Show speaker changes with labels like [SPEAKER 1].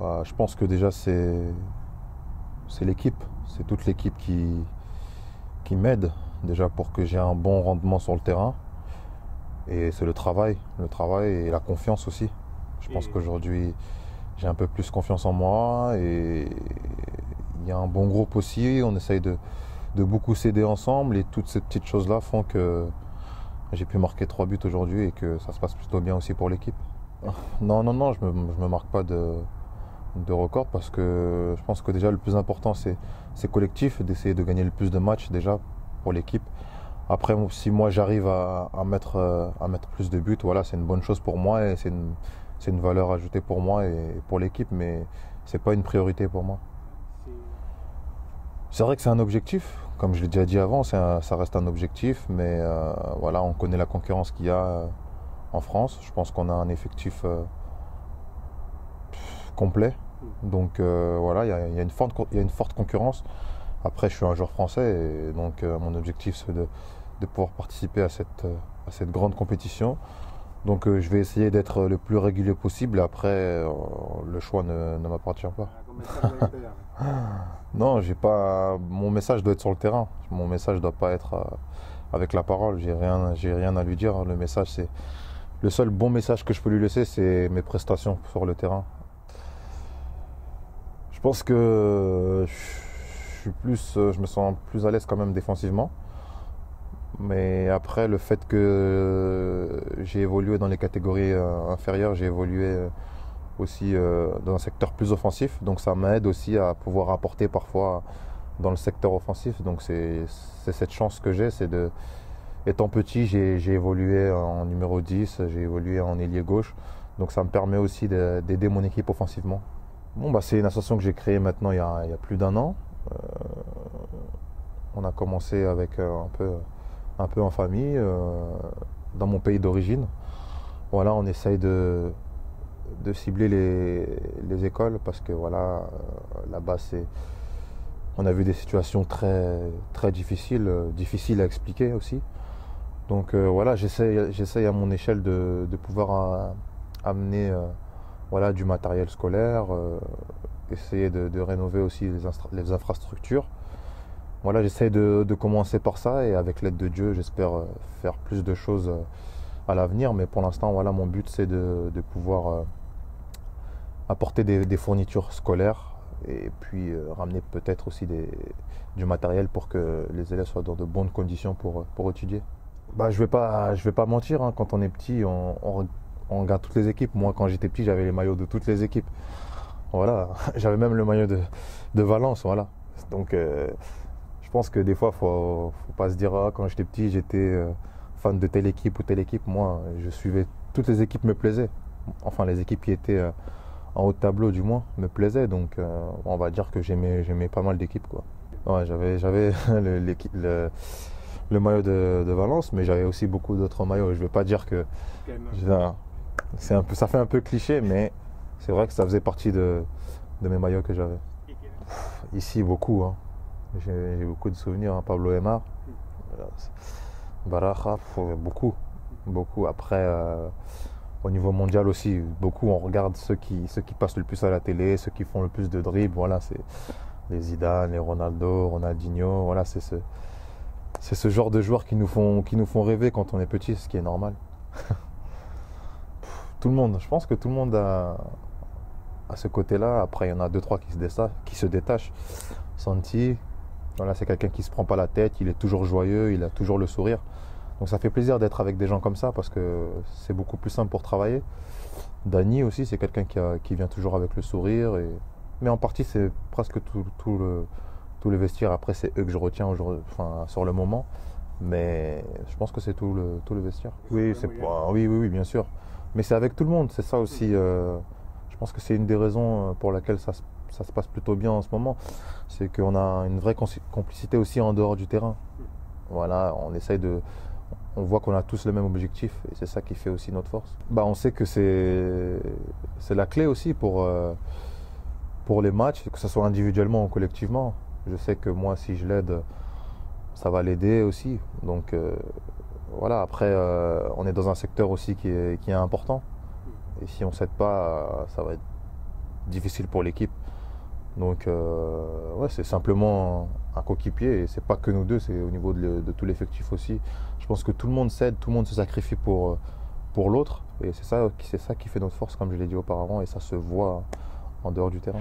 [SPEAKER 1] Bah, je pense que déjà c'est l'équipe, c'est toute l'équipe qui m'aide déjà pour que j'ai un bon rendement sur le terrain. Et c'est le travail et la confiance aussi. Je pense qu'aujourd'hui j'ai un peu plus confiance en moi et il y a un bon groupe aussi. On essaye de beaucoup s'aider ensemble et toutes ces petites choses-là font que j'ai pu marquer 3 buts aujourd'hui et que ça se passe plutôt bien aussi pour l'équipe. Non, non, non, je me marque pas de record parce que je pense que déjà le plus important c'est collectif, d'essayer de gagner le plus de matchs déjà pour l'équipe. Après, si moi j'arrive à mettre plus de buts, voilà, c'est une bonne chose pour moi et c'est une valeur ajoutée pour moi et pour l'équipe, mais c'est pas une priorité pour moi. C'est vrai que c'est un objectif, comme je l'ai déjà dit avant, ça reste un objectif, mais voilà, on connaît la concurrence qu'il y a en France. Je pense qu'on a un effectif complet. Donc voilà, il y a une forte concurrence. Après, je suis un joueur français et donc mon objectif c'est de pouvoir participer à cette grande compétition. Donc je vais essayer d'être le plus régulier possible. Après, le choix ne m'appartient pas. Non, j'ai pas. Mon message doit être sur le terrain. Mon message doit pas être avec la parole. J'ai rien à lui dire. Le message, c'est le seul bon message que je peux lui laisser, c'est mes prestations sur le terrain. Je pense que je me sens plus à l'aise quand même défensivement. Mais après, le fait que j'ai évolué dans les catégories inférieures, j'ai évolué aussi dans un secteur plus offensif. Donc ça m'aide aussi à pouvoir apporter parfois dans le secteur offensif. Donc c'est cette chance que j'ai, étant petit, j'ai évolué en numéro 10, j'ai évolué en ailier gauche. Donc ça me permet aussi d'aider mon équipe offensivement. Bon, bah, c'est une association que j'ai créée maintenant il y a plus d'un an. On a commencé avec un peu en famille, dans mon pays d'origine. Voilà, on essaye de cibler les écoles parce que voilà, là-bas on a vu des situations très, très difficiles à expliquer aussi. Donc voilà, j'essaye à mon échelle de pouvoir amener voilà, du matériel scolaire, essayer de rénover aussi les infrastructures. Voilà, j'essaie de commencer par ça et avec l'aide de Dieu, j'espère faire plus de choses à l'avenir. Mais pour l'instant, voilà, mon but c'est de pouvoir apporter des fournitures scolaires et puis ramener peut-être aussi du matériel pour que les élèves soient dans de bonnes conditions pour étudier. Bah, je vais pas mentir, hein, quand on est petit, on regarde toutes les équipes. Moi, quand j'étais petit, j'avais les maillots de toutes les équipes. Voilà, j'avais même le maillot de Valence, voilà. Donc je pense que des fois, faut pas se dire ah, quand j'étais petit, j'étais fan de telle équipe ou telle équipe. Moi, je suivais toutes les équipes me plaisaient. Enfin, les équipes qui étaient en haut de tableau, du moins, me plaisaient. Donc, on va dire que j'aimais pas mal d'équipes, quoi. Ouais, j'avais le maillot de Valence, mais j'avais aussi beaucoup d'autres maillots. Je vais pas dire que ça fait un peu cliché, mais c'est vrai que ça faisait partie de mes maillots que j'avais. Ici, beaucoup, hein. J'ai beaucoup de souvenirs, hein. Pablo Aimar, Baraja, beaucoup, beaucoup. Après, au niveau mondial aussi, beaucoup. On regarde ceux qui passent le plus à la télé, ceux qui font le plus de dribbles. Voilà, c'est les Zidane, les Ronaldo, Ronaldinho. Voilà, c'est ce genre de joueurs qui nous font rêver quand on est petit, ce qui est normal. Tout le monde, je pense que tout le monde a ce côté-là. Après, il y en a deux, trois qui se détachent. Santi, voilà, c'est quelqu'un qui se prend pas la tête, il est toujours joyeux, il a toujours le sourire. Donc ça fait plaisir d'être avec des gens comme ça parce que c'est beaucoup plus simple pour travailler. Dani aussi, c'est quelqu'un qui vient toujours avec le sourire. Mais en partie, c'est presque tout le vestiaire. Après, c'est eux que je retiens enfin, sur le moment. Mais je pense que c'est tout le vestiaire. Oui, oui, bien sûr. Mais c'est avec tout le monde, c'est ça aussi. Je pense que c'est une des raisons pour laquelle ça se passe plutôt bien en ce moment. C'est qu'on a une vraie complicité aussi en dehors du terrain. Voilà, on voit qu'on a tous le même objectif et c'est ça qui fait aussi notre force. Bah, on sait que c'est la clé aussi pour les matchs, que ce soit individuellement ou collectivement. Je sais que moi, si je l'aide, ça va l'aider aussi. Donc voilà, après, on est dans un secteur aussi qui est important. Et si on ne s'aide pas, ça va être difficile pour l'équipe. Donc ouais, c'est simplement un coéquipier et c'est pas que nous deux, c'est au niveau de tout l'effectif aussi. Je pense que tout le monde s'aide, tout le monde se sacrifie pour l'autre et c'est ça qui fait notre force comme je l'ai dit auparavant et ça se voit en dehors du terrain.